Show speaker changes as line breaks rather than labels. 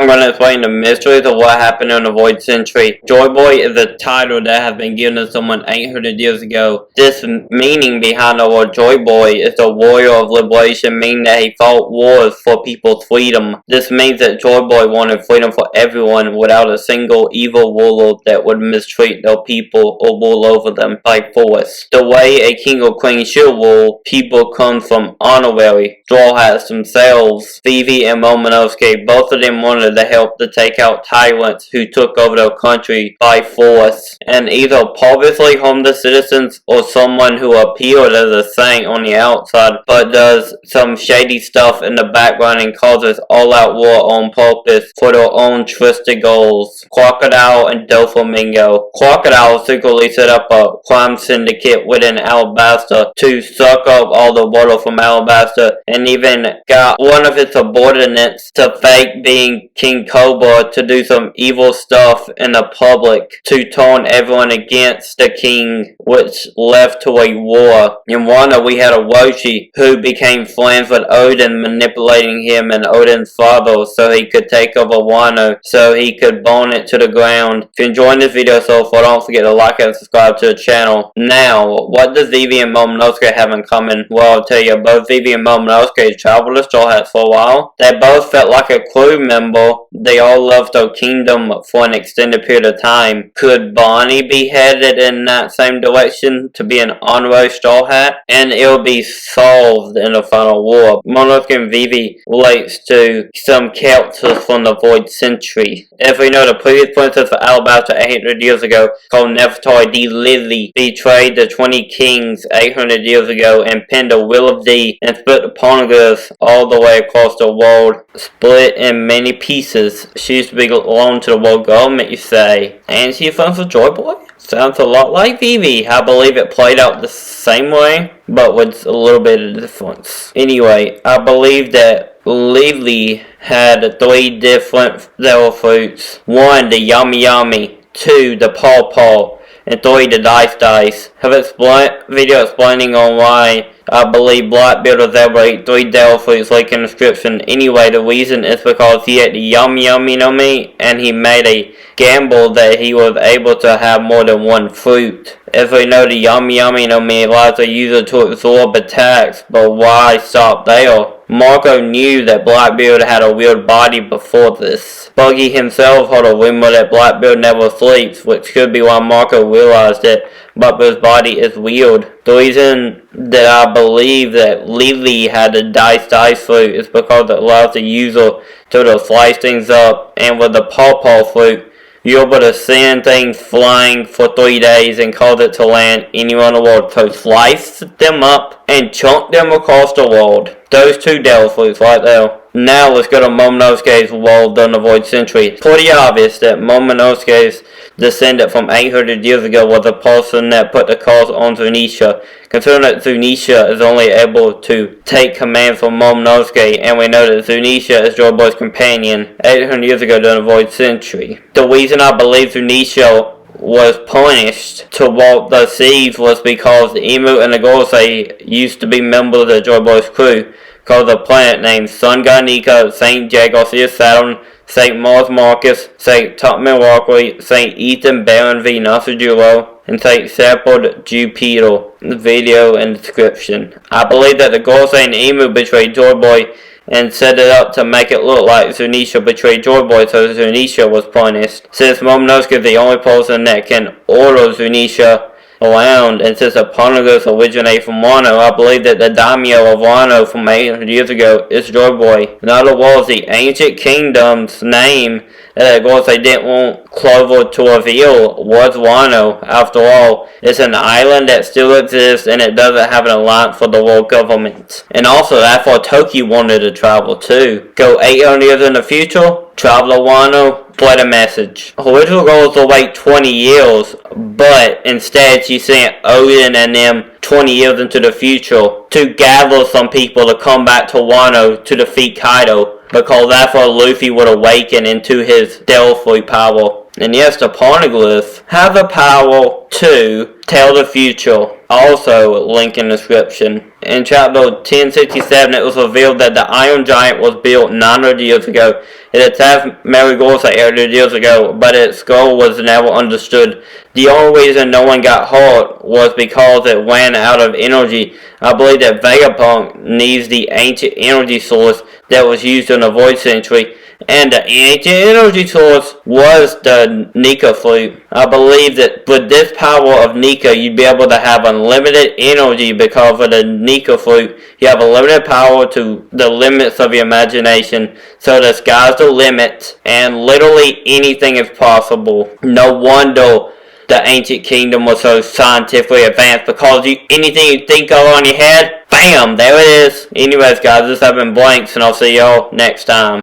going to explain the mysteries of what happened in the Void Century. Joy Boy is a title that has been given to someone 800 years ago. This meaning behind the word Joy Boy is the warrior of liberation, meaning that he fought wars for people's freedom. This means that Joy Boy wanted freedom for everyone without a single evil warlord that would mistreat their people or rule over them by force. The way a king or queen should rule people comes from honorary Straw Hats themselves. Vivi and Momonosuke, both of them wanted to help to take out tyrants who took over their country by force, and either purposely harm the citizens or someone who appeared as a saint on the outside but does some shady stuff in the background and causes all-out war on purpose for their own twisted goals. Crocodile and Doflamingo. Crocodile secretly set up a crime syndicate within Alabasta to suck up all the water from Alabasta, and even got one of its subordinates to fake being King Cobra to do some evil stuff in the public to turn everyone against the king, which led to a war. In Wano we had Orochi, who became friends with Odin, manipulating him and Odin's father so he could take over Wano, so he could burn it to the ground. If you're enjoying this video so far, don't forget to like and subscribe to the channel. Now, what does Vivi and Momonosuke have in common? Well, I'll tell you, both Vivi and Momonosuke traveled to Straw Hats for a while. They both felt like a crew member. They all left their kingdom for an extended period of time. Could Bonnie be headed in that same direction to be an honorary Straw Hat? And it'll be solved in the final war. Momonosuke and Vivi relates to some characters from the Void Century. If we know, the previous princess of Alabasta 800 years ago, called Nefertari D. Lily, betrayed the 20 kings 800 years ago and pinned the will of D and split the Poneglyphs all the way across the world, split in many pieces. She used to belong to the world government, you say. And she's friends with Joy Boy? Sounds a lot like Vivi. I believe it played out the same way, but with a little bit of difference. Anyway, I believe that Lily had 3 different devil fruits. 1, the Yami Yami. 2, the Paw Paw. And 3, the Dice Dice. Have a video explaining on why I believe Blackbeard was able to eat 3 devil fruits like in the description. Anyway, the reason is because he ate the Yami Yami no Mi, and he made a gamble that he was able to have more than 1 fruit. If we know, the Yami Yami no Mi allows the user to absorb attacks, but why stop there? Marco knew that Blackbeard had a weird body before this. Buggy himself had a rumor that Blackbeard never sleeps, which could be why Marco realized that Blackbeard's body is weird. The reason that I believe that Lily had a Dice fruit is because it allows the user to slice things up, and with the Paw Paw fruit, you're able to send things flying for 3 days and cause it to land anywhere in the world. So slice them up and chunk them across the world. Those 2 devil fruits right there. Now let's go to Momonosuke's world during the Void Century. It's pretty obvious that Momonosuke's descendant from 800 years ago was the person that put the curse on Zunisha. Considering that Zunisha is only able to take commands from Momonosuke, and we know that Zunisha is Joy Boy's companion 800 years ago during the Void Century. The reason I believe Zunisha was punished to walk the seas was because the Emu and the Gorosei used to be members of the Joy Boy's crew, called a planet named Sun God Nika, St. J. Garcia Saturn, St. Mars Marcus, St. Topman Walkley, St. Ethan Baron V. Nasajuro, and St. Sepulchre Jupiter. The video in the description. I believe that the Gorosei and the Emu betrayed Joy Boy and set it up to make it look like Zunisha betrayed Joy Boy, so Zunisha was punished. Since Momonosuke is the only person that can order Zunisha around, and since the Poneglyphs originate from Wano, I believe that the daimyo of Wano from 800 years ago is Joy Boy. In other words, the ancient kingdom's name that of course they didn't want Clover to reveal was Wano. After all, it's an island that still exists and it doesn't have an alliance for the world government. And also, that's why Toki wanted to travel too. Go 800 years in the future, travel to Wano, spread a message. Her original goal was to wait 20 years, but instead she sent Odin and them 20 years into the future to gather some people to come back to Wano to defeat Kaido, because that's where Luffy would awaken into his Delphi power. And yes, the Poneglyphs have the power to tell the future. Also, link in the description. In chapter 1067, it was revealed that the Iron Giant was built 900 years ago, It attacked Marigosa 800 years ago, but its goal was never understood. The only reason no one got hurt was because it ran out of energy. I believe that Vegapunk needs the ancient energy source that was used in the Void Century, and the ancient energy source was the Nika flute. I believe that with this power of Nika, you'd be able to have unlimited energy because of the Nika flute. You have a limited power to the limits of your imagination, so the sky's the limit, and literally anything is possible. No wonder the ancient kingdom was so scientifically advanced, because anything you think of on your head, bam, there it is. Anyways guys, this has been Blanks, and I'll see y'all next time.